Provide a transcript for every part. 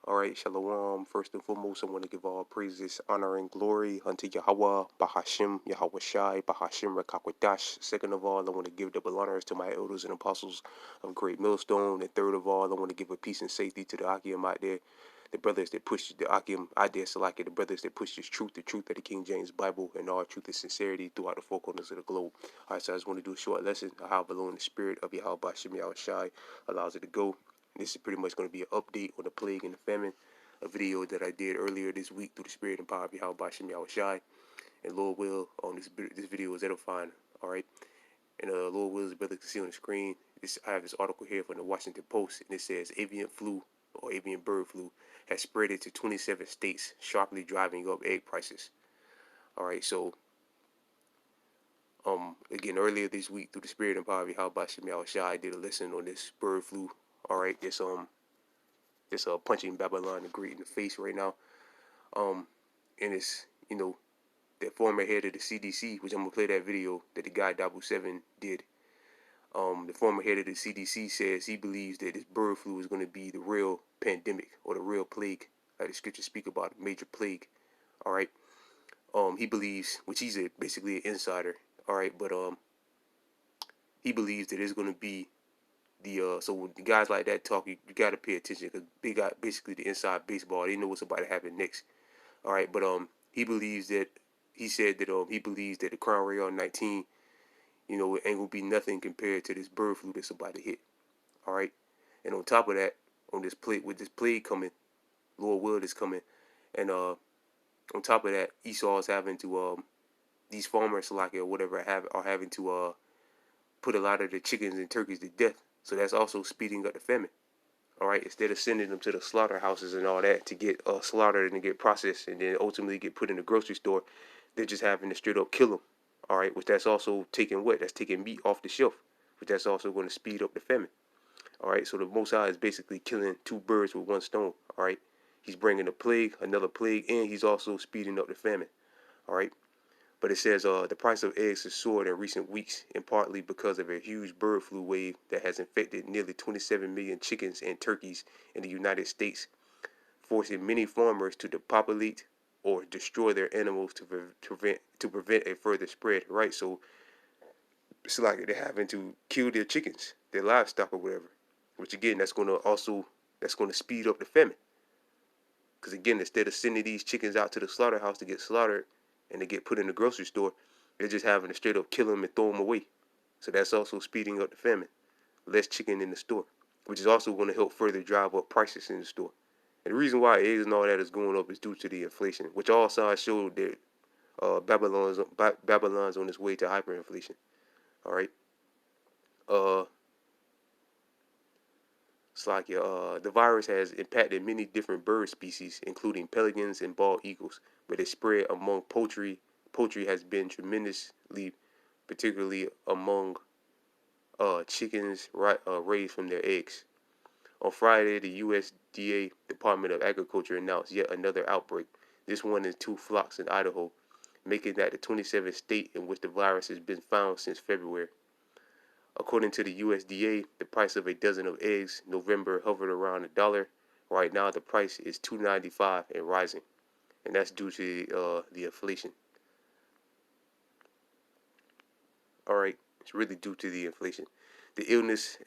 All right, Shalom. First and foremost, I want to give all praises, honor, and glory unto Yahweh, Bahashim, Yahweh Shai, Bahashim, Rekakwadash. Second of all, I want to give double honors to my elders and apostles of Great Millstone. And third of all, I want to give a peace and safety to the Akim out there, the brothers that push the Akim out there, Salaki, the brothers that push this truth, the truth of the King James Bible, and all truth and sincerity throughout the four corners of the globe. All right, so I just want to do a short lesson of how below in the spirit of Yahweh, Bahashim, Yahweh Shai allows it to go. This is pretty much going to be an update on the plague and the famine, a video that I did earlier this week through the spirit and power of Yahweh Bashim Yahweh Shai. And Lord will, on this video is edifying, all right? And Lord will, as brother can see on the screen, I have this article here from the Washington Post, and it says avian flu, or avian bird flu, has spread it to 27 states, sharply driving up egg prices. All right, so again, earlier this week through the spirit and power of Yahweh Bashim Yahweh Shai, I did a lesson on this bird flu. All right, it's punching Babylon the Great in the face right now. And it's, that former head of the CDC, which I'm gonna play that video that the guy Dabu 7 did. The former head of the CDC says he believes that this bird flu is going to be the real pandemic or the real plague, like the scriptures speak about, a major plague. All right. He believes, which he's basically an insider. All right, but he believes that it's going to be so when the guys like that talk, you got to pay attention, because they got basically the inside baseball. They know what's about to happen next. All right, but he believes that he believes that the Crown Rail 19, it ain't gonna be nothing compared to this bird flu that's about to hit. All right, and on top of that, on this plague coming, Lord Will is coming, and on top of that, Esau is having to these farmers like or whatever are having to put a lot of the chickens and turkeys to death. So that's also speeding up the famine. All right, instead of sending them to the slaughterhouses and all that to get slaughtered and get processed and then ultimately get put in the grocery store, they're just having to straight up kill them. All right, which that's also taking what? That's taking meat off the shelf, which that's also going to speed up the famine. All right, so the Most High is basically killing two birds with one stone. All right, he's bringing a plague, another plague, and he's also speeding up the famine. All right. But it says the price of eggs has soared in recent weeks, and partly because of a huge bird flu wave that has infected nearly 27 million chickens and turkeys in the United States, forcing many farmers to depopulate or destroy their animals to prevent a further spread. Right, so it's like they're having to kill their chickens, their livestock, or whatever. Which again, that's going to speed up the famine. Because again, instead of sending these chickens out to the slaughterhouse to get slaughtered and to get put in the grocery store, they're just having to straight up kill them and throw them away. So that's also speeding up the famine. Less chicken in the store, which is also going to help further drive up prices in the store. And the reason why eggs and all that is going up is due to the inflation, which all signs show that Babylon's on its way to hyperinflation. All right. It's like the virus has impacted many different bird species, including pelicans and bald eagles, but its spread among poultry has been tremendously, particularly among chickens raised from their eggs. On Friday, the USDA Department of Agriculture announced yet another outbreak, this one in 2 flocks in Idaho, making that the 27th state in which the virus has been found since February. According to the USDA, the price of a dozen of eggs in November hovered around $1. Right now, the price is $2.95 and rising, and that's due to the inflation. All right, it's really due to the inflation. The illness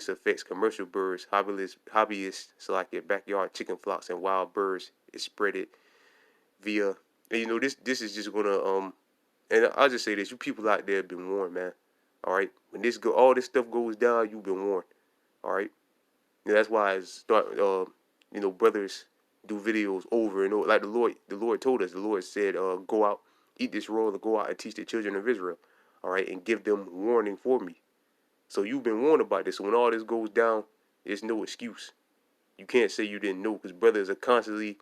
affects commercial birds, hobbyists, so like your backyard chicken flocks and wild birds. It's spread it via, and this is just gonna and I'll just say this: you people out there have been warned, man. All right, when all this stuff goes down, you've been warned. All right, that's why I start, brothers do videos over and over. Like the Lord told us. The Lord said, "Go out, eat this roll, and go out and teach the children of Israel." All right, and give them warning for me. So you've been warned about this. So when all this goes down, there's no excuse. You can't say you didn't know, because brothers are constantly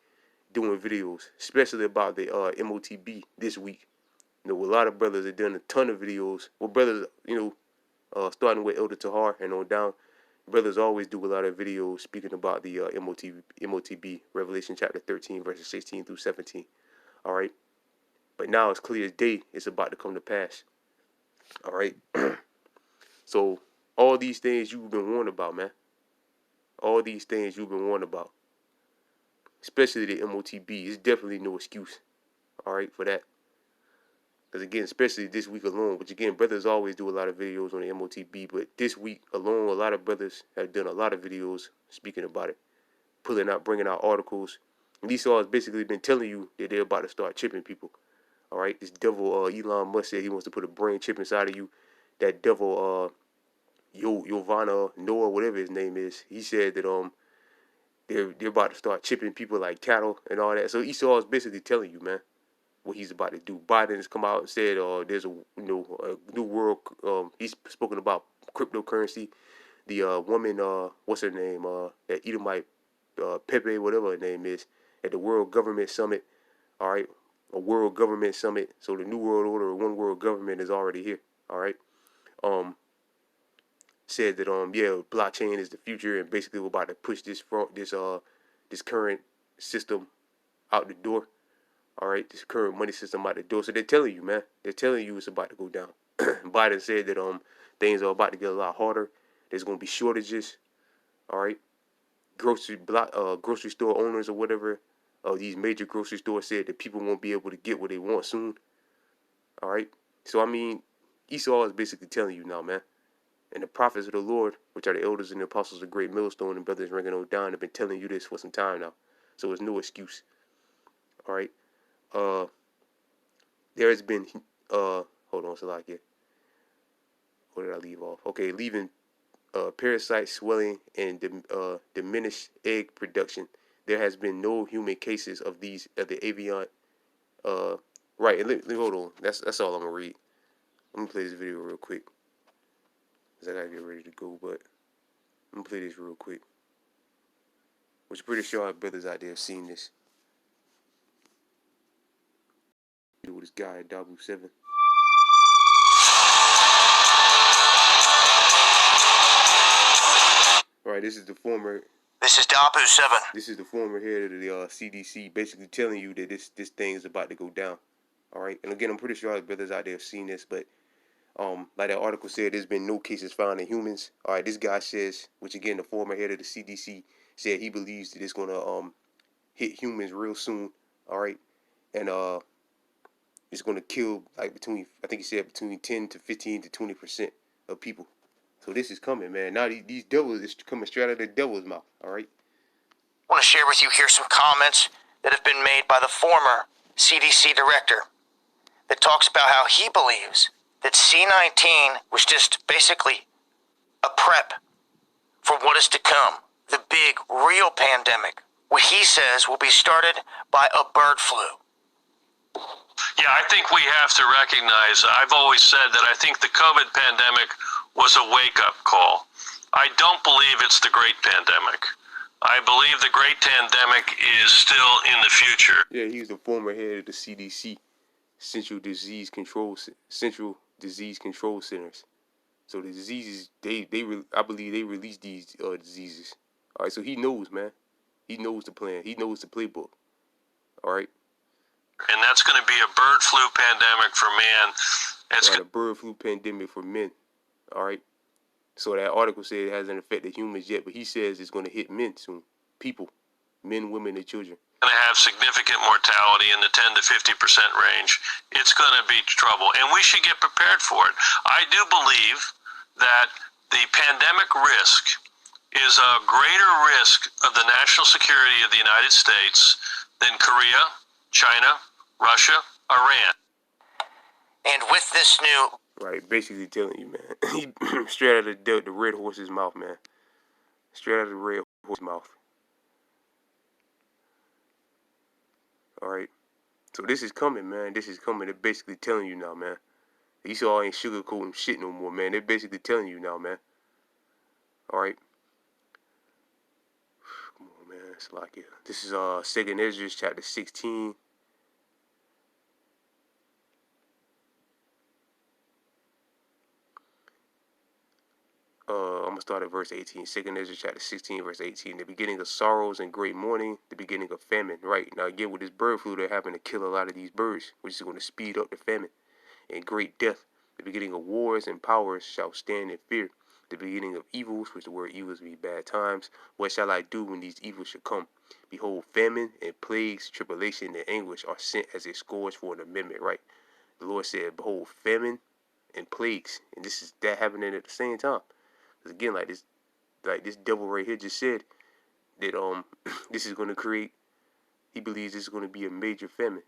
doing videos, especially about the MOTB this week. A lot of brothers have done a ton of videos. Well, brothers, starting with Elder Tahar and on down, brothers always do a lot of videos speaking about the MOTB, Revelation chapter 13, verses 16 through 17. All right? But now it's clear as day, it's about to come to pass. All right? So all these things you've been warned about, man. All these things you've been warned about. especially the MOTB. It's definitely no excuse, all right, for that. Because again, especially this week alone, which again, brothers always do a lot of videos on the MOTB, but this week alone, a lot of brothers have done a lot of videos speaking about it, bringing out articles. And Esau has basically been telling you that they're about to start chipping people. All right, this devil Elon Musk said he wants to put a brain chip inside of you. That devil Yovana Noah, whatever his name is, he said that they're about to start chipping people like cattle and all that. So Esau is basically telling you, man, what he's about to do. Biden has come out and said, there's a new world. He's spoken about cryptocurrency. The woman, what's her name? That Edomite, Pepe, whatever her name is, at the World Government Summit. All right, a World Government Summit. So the New World Order, or one world government, is already here. All right. Said that blockchain is the future, and basically we're about to push this current system out the door. All right, this current money system out the door. So they're telling you, man. They're telling you it's about to go down. Biden said that things are about to get a lot harder. There's gonna be shortages. All right, grocery store owners or whatever of these major grocery stores said that people won't be able to get what they want soon. All right, so I mean, Esau is basically telling you now, man. And the prophets of the Lord, which are the elders and the apostles of Great Millstone and brothers ringing on down, have been telling you this for some time now. So it's no excuse. All right. There has been hold on, Salakia. Where did I leave off? Okay, leaving parasite swelling and diminished egg production. There has been no human cases of the avian. Right. And let hold on. That's all I'm gonna read. Let me play this video real quick, cause I gotta get ready to go. But I'm gonna play this real quick. Which pretty sure our brothers out there have seen this. With this guy at Dabu 7. Alright, this is the former. This is Dabu 7. This is the former head of the CDC, basically telling you that this thing is about to go down. Alright, and again, I'm pretty sure our brothers out there have seen this, but like that article said, there's been no cases found in humans. Alright, this guy says, which again, the former head of the CDC said he believes that it's gonna hit humans real soon. Alright, and it's going to kill like between 10 to 15 to 20% of people. So this is coming, man. Now these devils is coming straight out of the devil's mouth. All right. I want to share with you here some comments that have been made by the former CDC director that talks about how he believes that C-19 was just basically a prep for what is to come, the big real pandemic, what he says will be started by a bird flu. Yeah, I think we have to recognize, I've always said that I think the COVID pandemic was a wake-up call. I don't believe it's the great pandemic. I believe the great pandemic is still in the future. Yeah, he's the former head of the CDC, Central Disease Control Centers. So the diseases, I believe they release these diseases. All right, so he knows, man. He knows the plan. He knows the playbook. All right. And that's going to be a bird flu pandemic for man. It's a bird flu pandemic for men. All right. So that article said it hasn't affected humans yet, but he says it's going to hit men soon. People, men, women, and children. Going to have significant mortality in the 10 to 50% range. It's going to be trouble, and we should get prepared for it. I do believe that the pandemic risk is a greater risk of the national security of the United States than Korea, China, Russia, Iran. And with this new... Right, basically telling you, man. He straight out of the red horse's mouth, man. Straight out of the red horse's mouth. Alright. So this is coming, man. This is coming. They're basically telling you now, man. Esau ain't sugarcoating shit no more, man. They're basically telling you now, man. Alright. Come on, man. It's like it. This is 2nd Ezra chapter 16. I'm going to start at verse 18. 2nd Ezra chapter 16, verse 18. The beginning of sorrows and great mourning. The beginning of famine. Right. Now, again, with this bird flu, they're having to kill a lot of these birds, which is going to speed up the famine. And great death. The beginning of wars and powers shall stand in fear. The beginning of evils, which the word evils means bad times. What shall I do when these evils should come? Behold, famine and plagues, tribulation and anguish are sent as a scourge for an amendment, right? The Lord said, behold, famine and plagues. And this is that happening at the same time. Because again, like this devil right here just said that this is gonna create, he believes this is gonna be a major famine.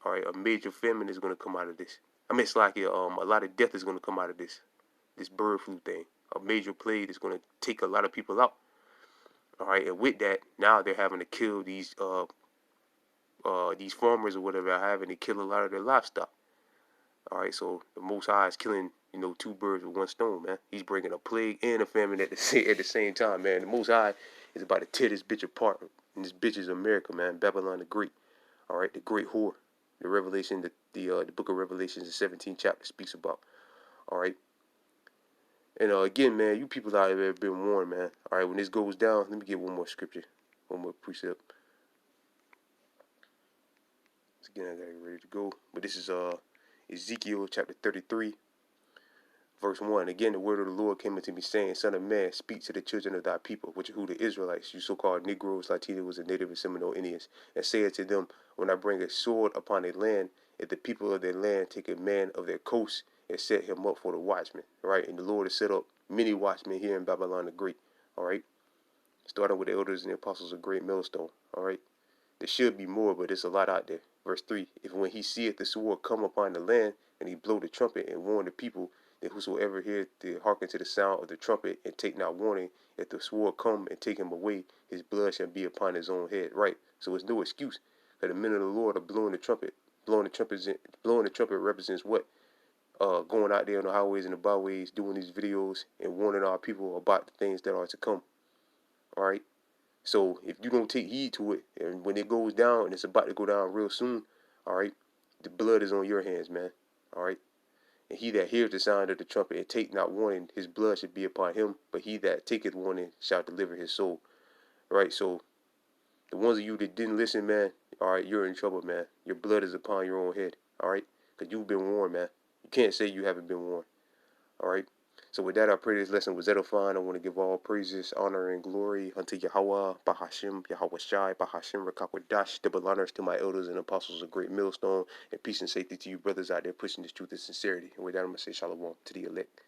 Alright, a major famine is gonna come out of this. I mean, it's like a lot of death is gonna come out of this bird flu thing. A major plague is gonna take a lot of people out. Alright, and with that, now they're having to kill these farmers or whatever, are having to kill a lot of their livestock. Alright, so the Most High is killing, two birds with one stone, man. He's bringing a plague and a famine at the same time, man. The Most High is about to tear this bitch apart. And this bitch is America, man. Babylon the Great. Alright, the great whore. The Revelation, the book of Revelations, the 17th chapter speaks about. Alright. And again, man, you people out there have been warned, man. Alright, when this goes down, let me get one more scripture. One more precept. So again, I got it ready to go. But this is Ezekiel chapter 33, verse 1. Again, the word of the Lord came unto me, saying, Son of man, speak to the children of thy people, which are who the Israelites, you so-called Negroes, Latinos, and Native and Seminole Indians, and say unto them, when I bring a sword upon a land, if the people of their land take a man of their coast and set him up for the watchman, right? And the Lord has set up many watchmen here in Babylon the Great, all right? Starting with the elders and the apostles of great millstone, all right? There should be more, but there's a lot out there. Verse 3, if when he seeth the sword come upon the land, and he blow the trumpet and warn the people, then whosoever heareth to hearken to the sound of the trumpet and take not warning, if the sword come and take him away, his blood shall be upon his own head. Right? So it's no excuse. Because the men of the Lord are blowing the trumpet. Blowing the trumpet represents what? Going out there on the highways and the byways, doing these videos and warning our people about the things that are to come. All right? So if you don't take heed to it, and when it goes down, and it's about to go down real soon, all right, the blood is on your hands, man. All right. And he that hears the sound of the trumpet and take not warning, his blood should be upon him. But he that taketh warning shall deliver his soul. All right. So the ones of you that didn't listen, man, all right, you're in trouble, man. Your blood is upon your own head. All right. Because you've been warned, man. You can't say you haven't been warned. All right. So with that, I pray this lesson was edifying. I want to give all praises, honor, and glory unto Yahweh, Bahashim, Yahweh Shai, Bahashim, Rakakwadash, double honors to my elders and apostles of great millstone, and peace and safety to you brothers out there pushing this truth and sincerity. And with that, I'm going to say shalom to the elect.